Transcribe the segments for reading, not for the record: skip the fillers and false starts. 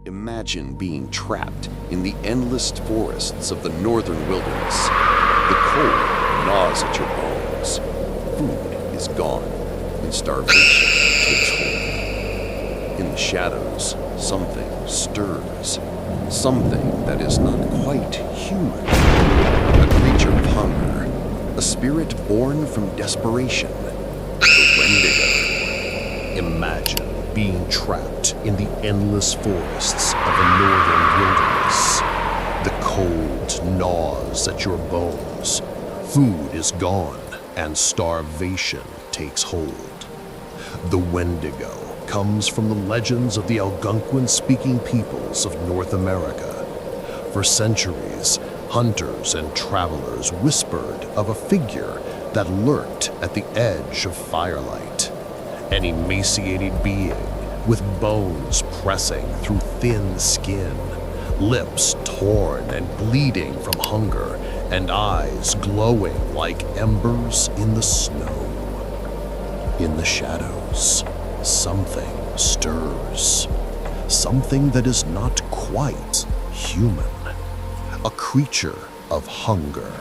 Imagine being trapped in the endless forests of the northern wilderness. The cold gnaws at your bones. Food is gone, and starvation takes hold. In the shadows, something stirs. Something that is not quite human. A creature of hunger. A spirit born from desperation. The Wendigo. Imagine being trapped in the endless forests of a northern wilderness. The cold gnaws at your bones. Food is gone, and starvation takes hold. The Wendigo comes from the legends of the Algonquian-speaking peoples of North America. For centuries, hunters and travelers whispered of a figure that lurked at the edge of firelight. An emaciated being with bones pressing through thin skin, lips torn and bleeding from hunger, and eyes glowing like embers in the snow. In the shadows, something stirs. Something that is not quite human. A creature of hunger.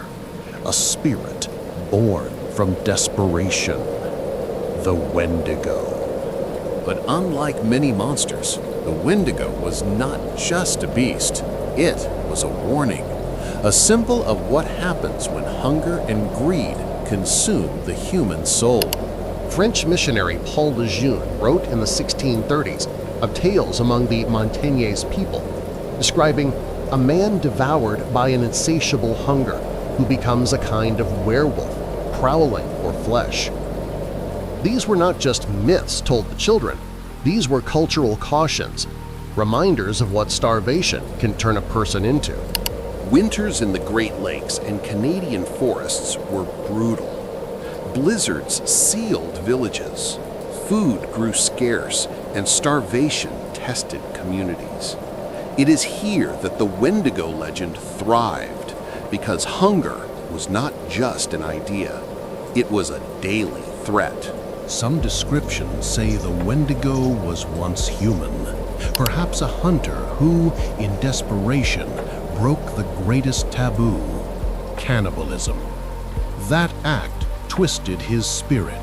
A spirit born from desperation. The Wendigo. But unlike many monsters, the Wendigo was not just a beast. It was a warning, a symbol of what happens when hunger and greed consume the human soul. French missionary Paul Lejeune wrote in the 1630s of tales among the Montagnais people, describing a man devoured by an insatiable hunger who becomes a kind of werewolf, prowling for flesh. These were not just myths told to children, these were cultural cautions, reminders of what starvation can turn a person into. Winters in the Great Lakes and Canadian forests were brutal. Blizzards sealed villages. Food grew scarce, and starvation tested communities. It is here that the Wendigo legend thrived, because hunger was not just an idea, it was a daily threat. Some descriptions say the Wendigo was once human, perhaps a hunter who, in desperation, broke the greatest taboo, cannibalism. That act twisted his spirit,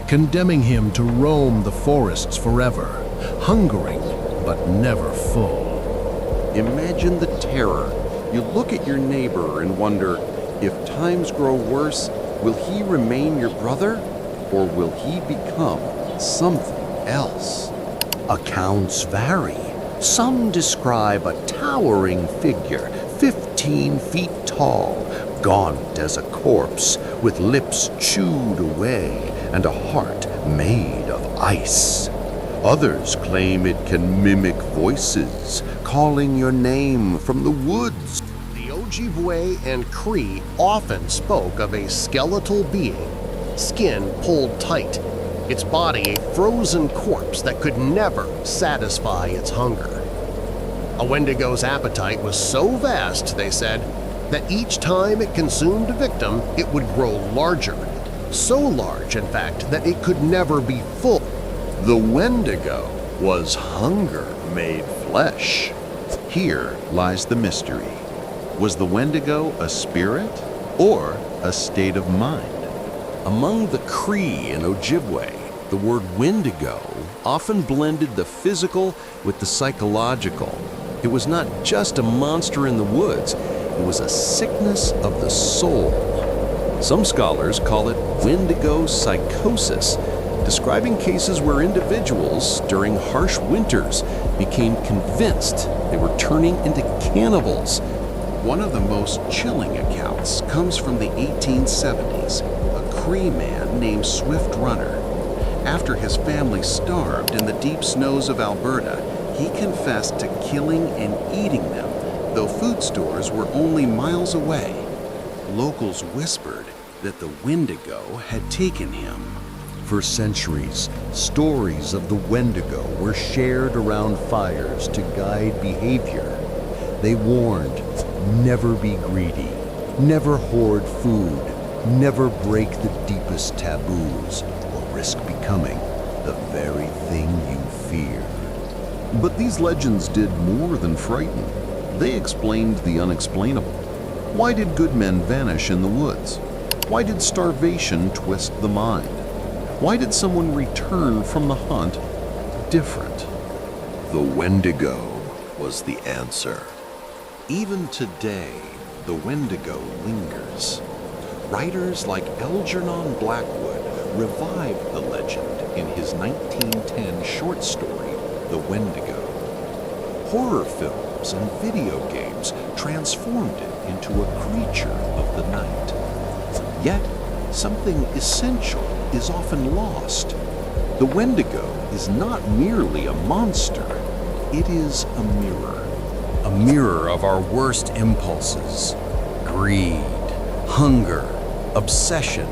condemning him to roam the forests forever, hungering but never full. Imagine the terror. You look at your neighbor and wonder, if times grow worse, will he remain your brother? Or will he become something else? Accounts vary. Some describe a towering figure, 15 feet tall, gaunt as a corpse, with lips chewed away and a heart made of ice. Others claim it can mimic voices, calling your name from the woods. The Ojibwe and Cree often spoke of a skeletal being, skin pulled tight, its body a frozen corpse that could never satisfy its hunger. A Wendigo's appetite was so vast, they said, that each time it consumed a victim, it would grow larger. So large, in fact, that it could never be full. The Wendigo was hunger made flesh. Here lies the mystery. Was the Wendigo a spirit or a state of mind? Among the Cree and Ojibwe, the word Wendigo often blended the physical with the psychological. It was not just a monster in the woods, it was a sickness of the soul. Some scholars call it Wendigo psychosis, describing cases where individuals, during harsh winters, became convinced they were turning into cannibals. One of the most chilling accounts comes from the 1870s. A Cree man named Swift Runner. After his family starved in the deep snows of Alberta, he confessed to killing and eating them, though food stores were only miles away. Locals whispered that the Wendigo had taken him. For centuries, stories of the Wendigo were shared around fires to guide behavior. They warned, never be greedy, never hoard food, never break the deepest taboos, or risk becoming the very thing you fear. But these legends did more than frighten. They explained the unexplainable. Why did good men vanish in the woods? Why did starvation twist the mind? Why did someone return from the hunt different? The Wendigo was the answer. Even today, the Wendigo lingers. Writers like Algernon Blackwood revived the legend in his 1910 short story, The Wendigo. Horror films and video games transformed it into a creature of the night. Yet, something essential is often lost. The Wendigo is not merely a monster, it is a mirror. A mirror of our worst impulses. Greed, hunger, obsession.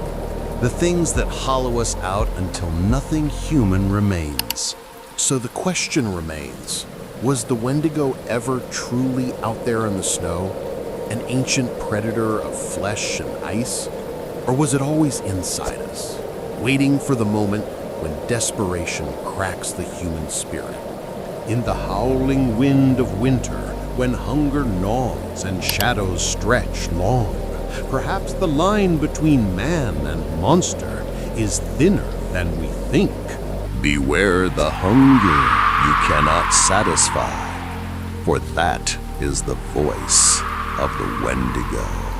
The things that hollow us out until nothing human remains. So the question remains, was the Wendigo ever truly out there in the snow? An ancient predator of flesh and ice? Or was it always inside us, waiting for the moment when desperation cracks the human spirit? In the howling wind of winter, when hunger gnaws and shadows stretch long, perhaps the line between man and monster is thinner than we think. Beware the hunger you cannot satisfy, for that is the voice of the Wendigo.